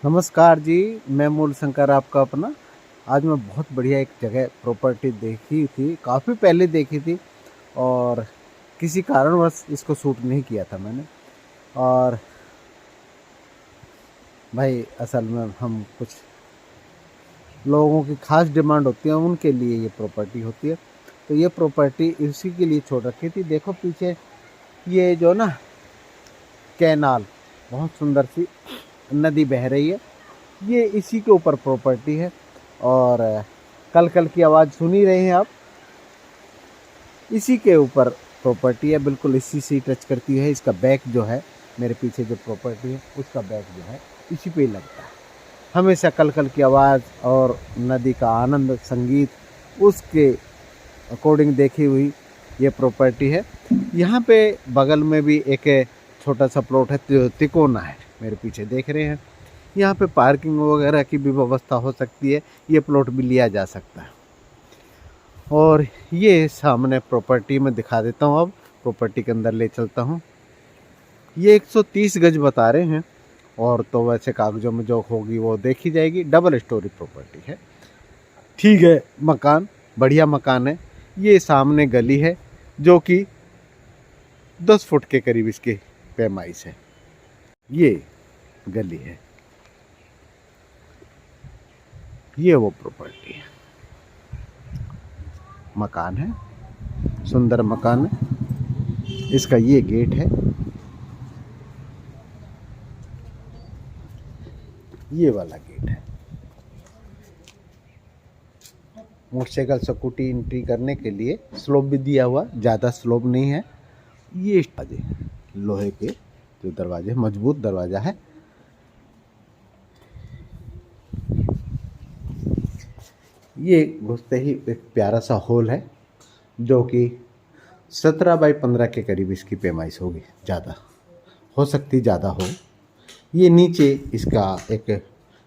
नमस्कार जी। मैं मूल शंकर आपका अपना। आज मैं बहुत बढ़िया एक जगह प्रॉपर्टी देखी थी, काफ़ी पहले देखी थी और किसी कारणवश इसको शूट नहीं किया था मैंने। और भाई असल में हम कुछ लोगों की खास डिमांड होती है, उनके लिए ये प्रॉपर्टी होती है। तो ये प्रॉपर्टी इसी के लिए छोड़ रखी थी। देखो पीछे ये जो ना कैनाल, बहुत सुंदर सी नदी बह रही है, ये इसी के ऊपर प्रॉपर्टी है। और कल कल की आवाज़ सुन ही रहे हैं आप, इसी के ऊपर प्रॉपर्टी है, बिल्कुल इसी से टच करती है। इसका बैक जो है, मेरे पीछे जो प्रॉपर्टी है उसका बैक जो है इसी पे ही लगता है। हमेशा कल कल की आवाज़ और नदी का आनंद, संगीत, उसके अकॉर्डिंग देखी हुई ये प्रॉपर्टी है। यहाँ पे बगल में भी एक छोटा सा प्लॉट है, तिकोना है, मेरे पीछे देख रहे हैं। यहाँ पे पार्किंग वगैरह की भी व्यवस्था हो सकती है, ये प्लॉट भी लिया जा सकता है। और ये सामने प्रॉपर्टी में दिखा देता हूँ, अब प्रॉपर्टी के अंदर ले चलता हूँ। ये 130 गज बता रहे हैं, और तो वैसे कागजों में जो होगी वो देखी जाएगी। डबल स्टोरी प्रॉपर्टी है, ठीक है। मकान बढ़िया मकान है। ये सामने गली है जो कि 10 फुट के करीब इसकी पैमाइश है। ये गली है, ये वो प्रॉपर्टी है। मकान है, सुंदर मकान है। इसका ये गेट है, ये वाला गेट है। मोटरसाइकिल स्कूटी एंट्री करने के लिए स्लोप भी दिया हुआ, ज़्यादा स्लोप नहीं है। ये दरवाजे लोहे के, जो दरवाजे, मजबूत दरवाज़ा है। ये घुसते ही एक प्यारा सा हॉल है, जो कि 17 बाई 15 के करीब इसकी पैमाइश होगी, ज़्यादा हो सकती, ज़्यादा हो। ये नीचे इसका एक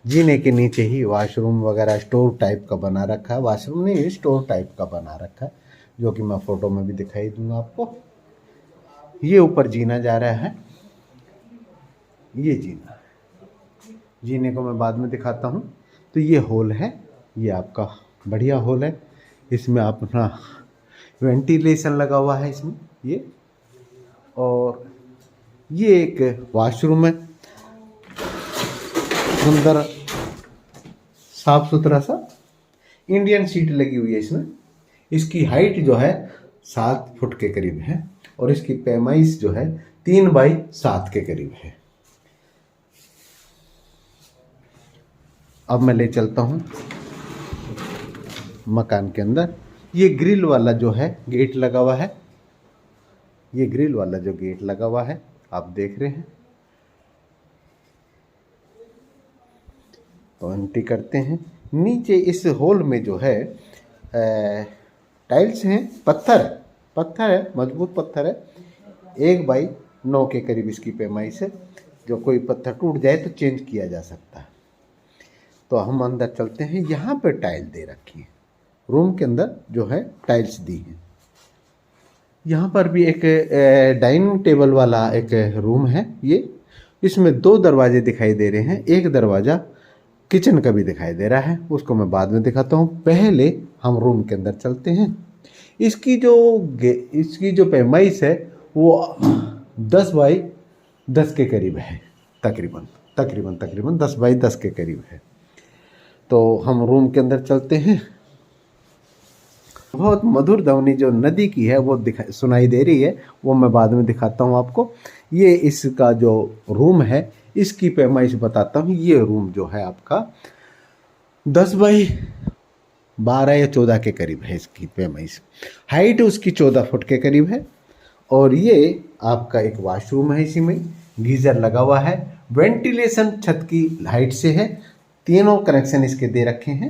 जीने के नीचे ही वॉशरूम वगैरह स्टोर टाइप का बना रखा है। वॉशरूम नहीं, स्टोर टाइप का बना रखा है, जो कि मैं फ़ोटो में भी दिखाई दूंगा आपको। ये ऊपर जीना जा रहा है, ये जीना, जीने को मैं बाद में दिखाता हूँ। तो ये हॉल है, ये आपका बढ़िया हॉल है। इसमें आप अपना वेंटिलेशन लगा हुआ है इसमें ये। और ये एक वॉशरूम है, सुंदर साफ सुथरा सा। इंडियन सीट लगी हुई है इसमें। इसकी हाइट जो है 7 फुट के करीब है, और इसकी पैमाइश जो है 3 बाई 7 के करीब है। अब मैं ले चलता हूँ मकान के अंदर। ये ग्रिल वाला जो है गेट लगा हुआ है, ये ग्रिल वाला जो गेट लगा हुआ है आप देख रहे हैं। तो एंट्री करते हैं। नीचे इस हॉल में जो है टाइल्स हैं, पत्थर है, मजबूत पत्थर है। 1 बाई 9 के करीब इसकी पैमाइश है। जो कोई पत्थर टूट जाए तो चेंज किया जा सकता है। तो हम अंदर चलते हैं। यहाँ पे टाइल दे रखी है, रूम के अंदर जो है टाइल्स दी है। यहाँ पर भी एक डाइनिंग टेबल वाला एक रूम है। ये इसमें 2 दरवाजे दिखाई दे रहे हैं। एक दरवाज़ा किचन का भी दिखाई दे रहा है, उसको मैं बाद में दिखाता हूँ। पहले हम रूम के अंदर चलते हैं। इसकी जो पैमाइश है वो 10 बाई 10 के करीब है, तकरीबन 10 बाई 10 के करीब है। तो हम रूम के अंदर चलते हैं। बहुत मधुर ध्वनि जो नदी की है वो सुनाई दे रही है, वो मैं बाद में दिखाता हूँ आपको। ये इसका जो रूम है, इसकी पैमाइश बताता हूँ। ये रूम जो है आपका 10 बाई 12 या 14 के करीब है इसकी पैमाइश। हाइट उसकी 14 फुट के करीब है। और ये आपका एक वॉशरूम है, इसी में गीज़र लगा हुआ है। वेंटिलेशन छत की हाइट से है, तीनों कनेक्शन इसके दे रखे हैं।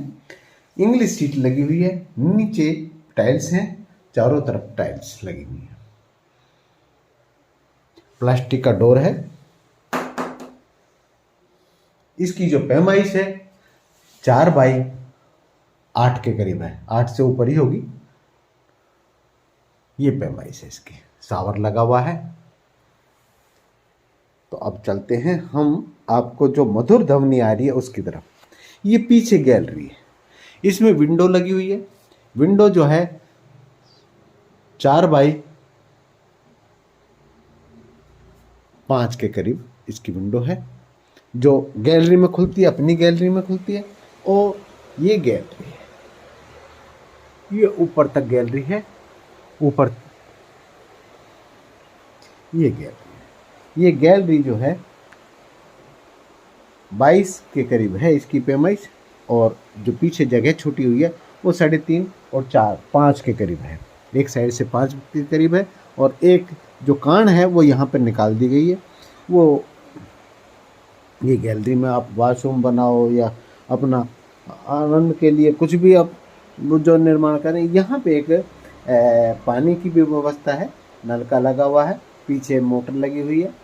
इंग्लिश सीट लगी हुई है, नीचे टाइल्स हैं, चारों तरफ टाइल्स लगी हुई है। प्लास्टिक का डोर है। इसकी जो पैमाइश है 4 बाई 8 के करीब है, 8 से ऊपर ही होगी। ये पैमाइश है इसकी। शावर लगा हुआ है। तो अब चलते हैं हम आपको जो मधुर ध्वनि आ रही है उसकी तरफ। ये पीछे गैलरी है, इसमें विंडो लगी हुई है। विंडो जो है 4x5 के करीब इसकी विंडो है, जो गैलरी में खुलती है, अपनी गैलरी में खुलती है। और ये गैलरी है, ये ऊपर तक गैलरी है, ऊपर ये गैलरी है। ये गैलरी जो है 22 के करीब है इसकी पैमाइश, और जो पीछे जगह छूटी हुई है वो 3.5 और 4-5 के करीब है। एक साइड से 5 के करीब है, और एक जो कान है वो यहाँ पर निकाल दी गई है। वो ये गैलरी में आप वॉशरूम बनाओ या अपना आनंद के लिए कुछ भी आप जो निर्माण करें। यहाँ पे एक पानी की भी व्यवस्था है, नलका लगा हुआ है, पीछे मोटर लगी हुई है।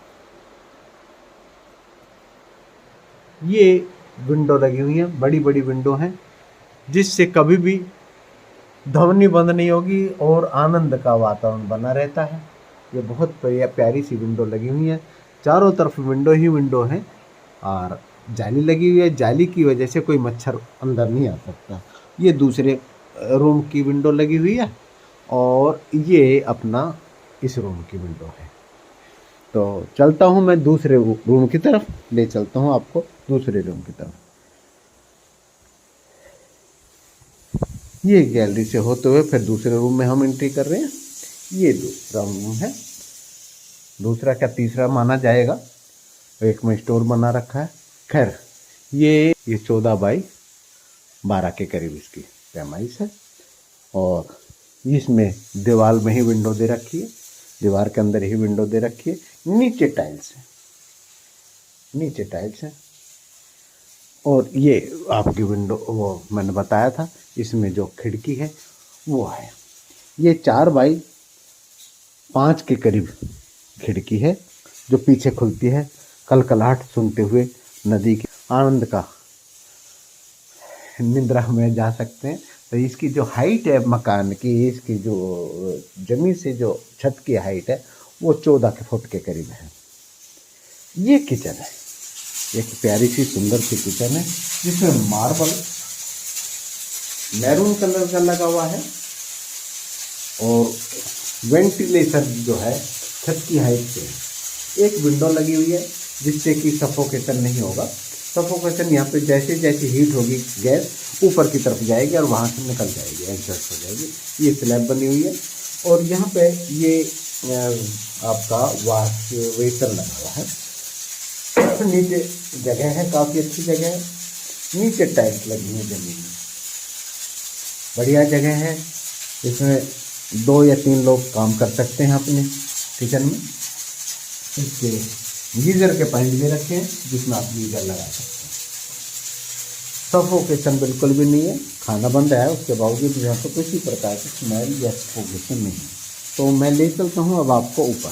ये विंडो लगी हुई है, बड़ी बड़ी विंडो हैं, जिससे कभी भी ध्वनि बंद नहीं होगी और आनंद का वातावरण बना रहता है। ये बहुत प्यारी सी विंडो लगी हुई है, चारों तरफ विंडो ही विंडो है, और जाली लगी हुई है। जाली की वजह से कोई मच्छर अंदर नहीं आ सकता। ये दूसरे रूम की विंडो लगी हुई है, और ये अपना इस रूम की विंडो है। तो चलता हूँ मैं दूसरे रूम की तरफ, ले चलता हूँ आपको दूसरे रूम की तरफ। ये गैलरी से होते हुए फिर दूसरे रूम में हम एंट्री कर रहे हैं। ये दूसरा रूम है, दूसरा क्या तीसरा माना जाएगा, एक में स्टोर बना रखा है। खैर ये 14x12 के करीब इसकी पैमाइश है, और इसमें दीवार में ही विंडो दे रखी है, दीवार के अंदर ही विंडो दे रखी है। नीचे टाइल्स है, नीचे टाइल्स है। और ये आपकी विंडो वो मैंने बताया था, इसमें जो खिड़की है वो है। ये 4x5 के करीब खिड़की है, जो पीछे खुलती है। कलकलाहट सुनते हुए नदी के आनंद का निद्रा में जा सकते हैं। तो इसकी जो हाइट है मकान की, इसकी जो जमीन से जो छत की हाइट है वो 14 फुट के करीब है। ये किचन है, एक प्यारी सी सुंदर सी किचन है, जिसमें मार्बल मैरून कलर का लगा हुआ है, और वेंटिलेशन जो है छत की हाइट से एक विंडो लगी हुई है, जिससे कि सफोकेशन नहीं होगा। सफोकेशन यहाँ पे जैसे जैसे हीट होगी गैस ऊपर की तरफ जाएगी और वहाँ से निकल जाएगी, एडजस्ट हो जाएगी। ये स्लैब बनी हुई है, और यहाँ पे ये आपका वाश बेसिन लगा हुआ है। नीचे जगह है, काफ़ी अच्छी जगह है, नीचे टाइल्स लगी है जमीन में, बढ़िया जगह है। इसमें 2 या 3 लोग काम कर सकते हैं अपने किचन में। इसके गीज़र के पॉइंट भी रखे हैं, जिसमें आप गीज़र लगा सकते हैं। सफोकेशन बिल्कुल भी नहीं है, खाना बन रहा है उसके बावजूद यहाँ पर किसी प्रकार की स्मेल या सफोकेशन नहीं है। तो मैं ले चलता हूँ अब आपको ऊपर।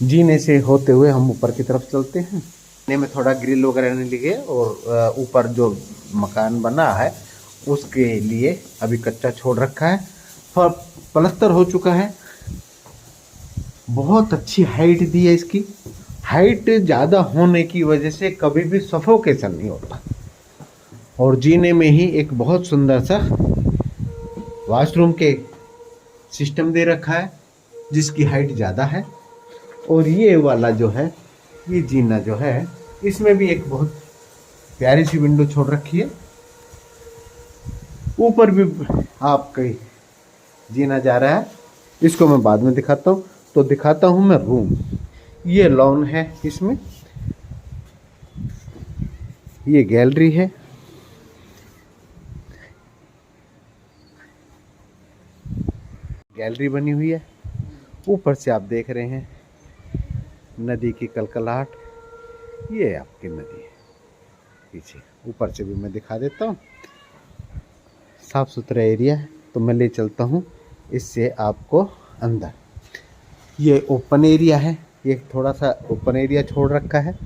जीने से होते हुए हम ऊपर की तरफ चलते हैं। जीने में थोड़ा ग्रिल वगैरह नहीं लगे, और ऊपर जो मकान बना है उसके लिए अभी कच्चा छोड़ रखा है, पर प्लस्तर हो चुका है। बहुत अच्छी हाइट दी है इसकी। हाइट ज़्यादा होने की वजह से कभी भी सफोकेशन नहीं होता, और जीने में ही एक बहुत सुंदर सा वॉशरूम के सिस्टम दे रखा है, जिसकी हाइट ज़्यादा है। और ये वाला जो है, ये जीना जो है, इसमें भी एक बहुत प्यारी सी विंडो छोड़ रखी है। ऊपर भी आपका जीना जा रहा है, इसको मैं बाद में दिखाता हूँ। तो दिखाता हूँ मैं रूम। ये लॉन है, इसमें ये गैलरी है, गैलरी बनी हुई है। ऊपर से आप देख रहे हैं नदी की कलकलाहट। ये आपकी नदी है पीछे, ऊपर से भी मैं दिखा देता हूँ। साफ सुथरा एरिया है, तो मैं ले चलता हूँ इससे आपको अंदर। ये ओपन एरिया है, ये थोड़ा सा ओपन एरिया छोड़ रखा है,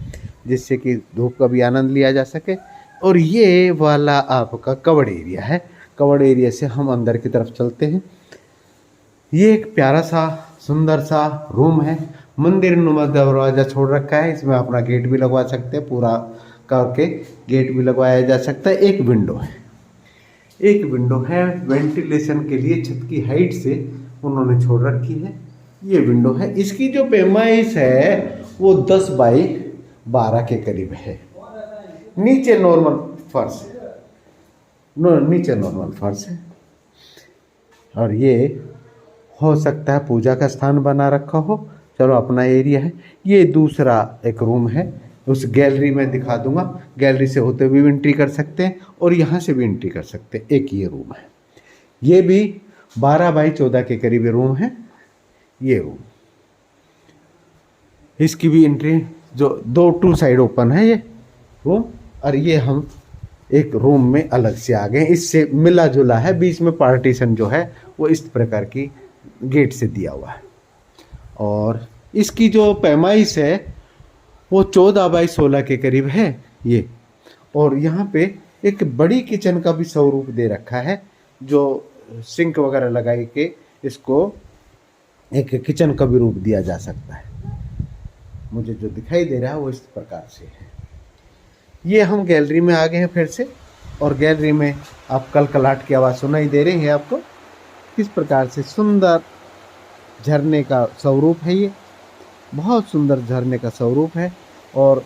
जिससे कि धूप का भी आनंद लिया जा सके। और ये वाला आपका कवर्ड एरिया है। कवर्ड एरिया से हम अंदर की तरफ चलते हैं। ये एक प्यारा सा सुंदर सा रूम है, मंदिर नुमा दरवाजा छोड़ रखा है, इसमें अपना गेट भी लगवा सकते हैं, पूरा करके गेट भी लगवाया जा सकता है। एक विंडो है, एक विंडो है वेंटिलेशन के लिए, छत की हाइट से उन्होंने छोड़ रखी है। ये विंडो है, इसकी जो पैमाइश है वो 10 बाई 12 के करीब है। नीचे नॉर्मल फर्श है, नीचे नॉर्मल फर्श है। और ये हो सकता है पूजा का स्थान बना रखा हो, चलो अपना एरिया है। ये दूसरा एक रूम है, उस गैलरी में दिखा दूंगा, गैलरी से होते हुए भी एंट्री कर सकते हैं और यहाँ से भी एंट्री कर सकते हैं। एक ये रूम है, ये भी 12 बाई 14 के करीब रूम है। ये रूम, इसकी भी एंट्री जो 2 साइड ओपन है ये रूम, और ये हम एक रूम में अलग से आ गए, इससे मिला जुला है, बीच में पार्टीशन जो है वो इस प्रकार की गेट से दिया हुआ है। और इसकी जो पैमाइश है वो 14 बाई 16 के करीब है ये। और यहाँ पे एक बड़ी किचन का भी स्वरूप दे रखा है, जो सिंक वगैरह लगाई के इसको एक किचन का भी रूप दिया जा सकता है। मुझे जो दिखाई दे रहा है वो इस प्रकार से है। ये हम गैलरी में आ गए हैं फिर से, और गैलरी में आप कलकलाहट की आवाज़ सुनाई दे रही है आपको। किस प्रकार से सुंदर झरने का स्वरूप है, ये बहुत सुंदर झरने का स्वरूप है। और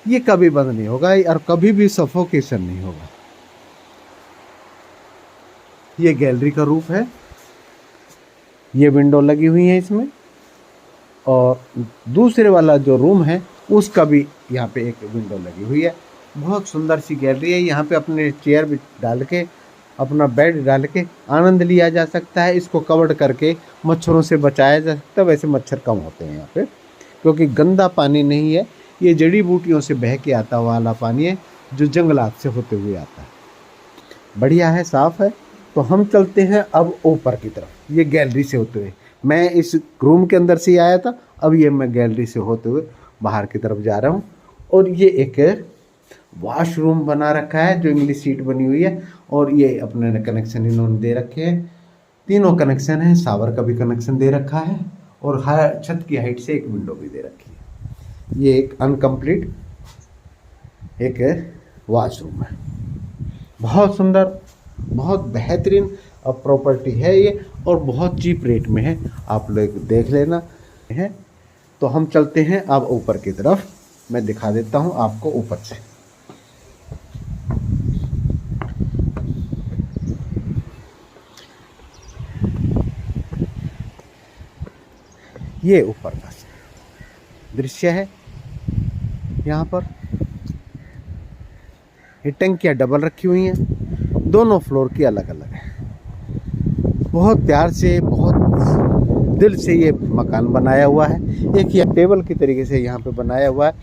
ये कभी बंद नहीं होगा और कभी भी सफोकेशन नहीं होगा। ये गैलरी का रूप है, ये विंडो लगी हुई है इसमें। और दूसरे वाला जो रूम है उसका भी यहाँ पे एक विंडो लगी हुई है। बहुत सुंदर सी गैलरी है, यहाँ पे अपने चेयर भी डाल के, अपना बेड डाल के आनंद लिया जा सकता है। इसको कवर करके मच्छरों से बचाया जा सकता है। वैसे मच्छर कम होते हैं यहाँ पे, क्योंकि गंदा पानी नहीं है, ये जड़ी बूटियों से बह के आता वाला पानी है, जो जंगलात से होते हुए आता है। बढ़िया है, साफ़ है। तो हम चलते हैं अब ऊपर की तरफ, ये गैलरी से होते हुए। मैं इस रूम के अंदर से ही आया था, अब ये मैं गैलरी से होते हुए बाहर की तरफ जा रहा हूँ। और ये एक वॉशरूम बना रखा है, जो इंग्लिश सीट बनी हुई है। और ये अपने कनेक्शन इन्होंने दे रखे हैं, तीनों कनेक्शन है, शावर का भी कनेक्शन दे रखा है, और हर छत की हाइट से एक विंडो भी दे रखी है। ये एक अनकम्प्लीट एक वॉशरूम है, बहुत सुंदर, बहुत बेहतरीन प्रॉपर्टी है ये, और बहुत चीप रेट में है, आप लोग देख लेना है। तो हम चलते हैं अब ऊपर की तरफ, मैं दिखा देता हूँ आपको ऊपर से। ये ऊपर का दृश्य है, यहाँ पर ये टंकियाँ डबल रखी हुई हैं, दोनों फ्लोर की अलग अलग है। बहुत प्यार से, बहुत दिल से ये मकान बनाया हुआ है। एक ये टेबल की तरीके से यहाँ पे बनाया हुआ है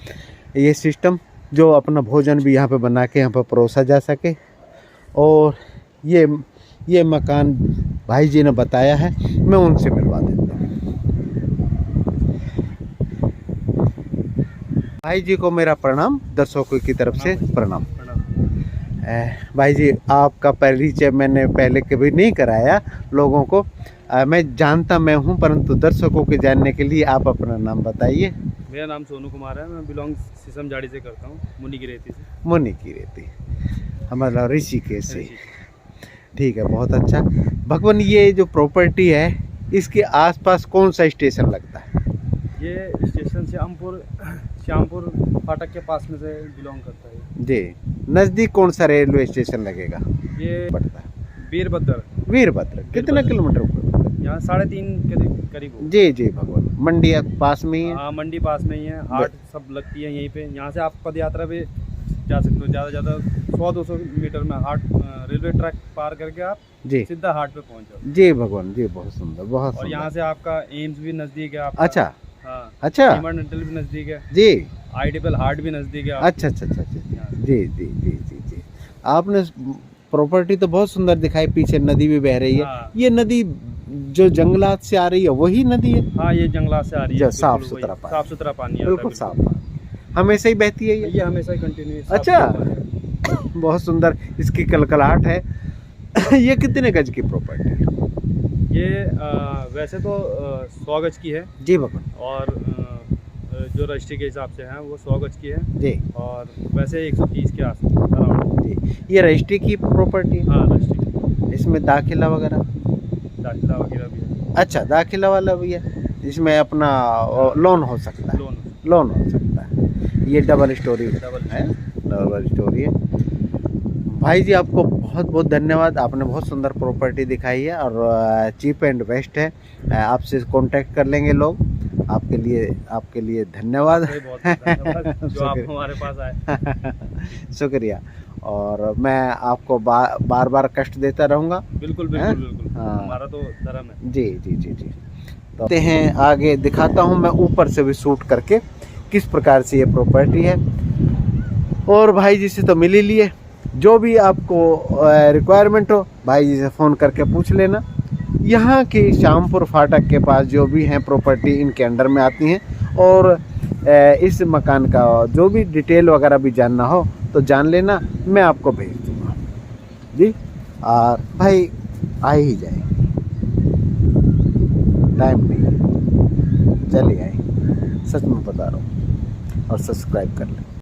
ये सिस्टम, जो अपना भोजन भी यहाँ पे बना के यहाँ पर परोसा जा सके। और ये मकान भाई जी ने बताया है, मैं उनसे मिलवा देता हूँ। भाई जी को मेरा प्रणाम, दर्शकों की तरफ से प्रणाम। भाई जी, आपका परिचय मैंने पहले कभी नहीं कराया लोगों को, मैं जानता मैं हूं, परंतु दर्शकों के जानने के लिए आप अपना नाम बताइए। मेरा नाम सोनू कुमार है, मैं बिलोंग सिसम झाड़ी से करता हूँ, मुनि की रेती से। मुनि की रेती, हमारा ऋषिकेश से। ठीक है, बहुत अच्छा। भगवान, ये जो प्रॉपर्टी है इसके आसपास कौन सा स्टेशन लगता है? ये स्टेशन श्यामपुर फाटक के पास में से बिलोंग करता है जी। नज़दीक कौन सा रेलवे स्टेशन लगेगा? ये पड़ता है वीरभद्र। कितना किलोमीटर ऊपर? यहाँ 3.5 करीब। जी जी भगवान, मंडी पास में ही है? हाँ, मंडी पास में ही है, हाट सब लगती है यहीं पे। यहाँ से आप पद यात्रा पे जा सकते हो, ज़्यादा 100-200 मीटर में हाट, रेलवे ट्रैक पार करके आप जी सीधा हाट पे पहुँच जाओ। जी भगवान जी, बहुत सुंदर, बहुत और यहाँ से आपका एम्स भी नज़दीक है आपका। अच्छा, हाँ, अच्छा, डेंटल भी नज़दीक है जी, आईडियल हार्ट भी नज़दीक है। अच्छा अच्छा अच्छा अच्छा, जी जी जी जी जी। आपने प्रॉपर्टी तो बहुत सुंदर दिखाई, पीछे नदी भी बह रही है। हाँ। ये नदी जो जंगलात से आ रही है वही नदी है? हाँ, ये जंगलात से आ रही है, साफ सुथरा पानी आता है, बिल्कुल साफ, हमेशा ही बहती है ये हमेशा ही कंटिन्यू। अच्छा, बहुत सुंदर इसकी कलकलाहट है। ये कितने गज की प्रॉपर्टी है? ये वैसे तो 100 गज की है जी भगवान और जो रजिस्ट्री के हिसाब से है वो 100 गज की है जी और वैसे 130 के आसपास अराउंड। जी। ये रजिस्ट्री की प्रॉपर्टी है, हाँ रजिस्ट्री इसमें दाखिला वगैरह? दाखिला वगैरह भी है, अच्छा, दाखिला वाला भी है, इसमें अपना लोन हो सकता है, लोन लोन हो सकता है। ये डबल स्टोरी डबल है, डबल स्टोरी है। भाई जी आपको बहुत बहुत धन्यवाद, आपने बहुत सुंदर प्रॉपर्टी दिखाई है और चीप एंड बेस्ट है। आपसे कांटेक्ट कर लेंगे लोग। आपके लिए धन्यवाद। बहुत धन्यवाद जो आप हमारे पास आए। शुक्रिया। और मैं आपको बार बार कष्ट देता रहूँगा। बिल्कुल हैं? बिल्कुल बिल्कुल, हाँ। हमारा तो धर्म है। जी जी जी जी। तो आते हैं आगे, दिखाता हूँ मैं ऊपर से भी शूट करके किस प्रकार से ये प्रॉपर्टी है। और भाई जी से तो मिल ही लिए, जो भी आपको रिक्वायरमेंट हो भाई जी से फ़ोन करके पूछ लेना। यहाँ की श्यामपुर फाटक के पास जो भी हैं प्रॉपर्टी इनके अंडर में आती हैं। और इस मकान का जो भी डिटेल वगैरह भी जानना हो तो जान लेना, मैं आपको भेज दूँगा जी। और भाई आ ही जाए, टाइम नहीं है, चलिए आए, सच में बता रहा हूँ। और सब्सक्राइब कर लें।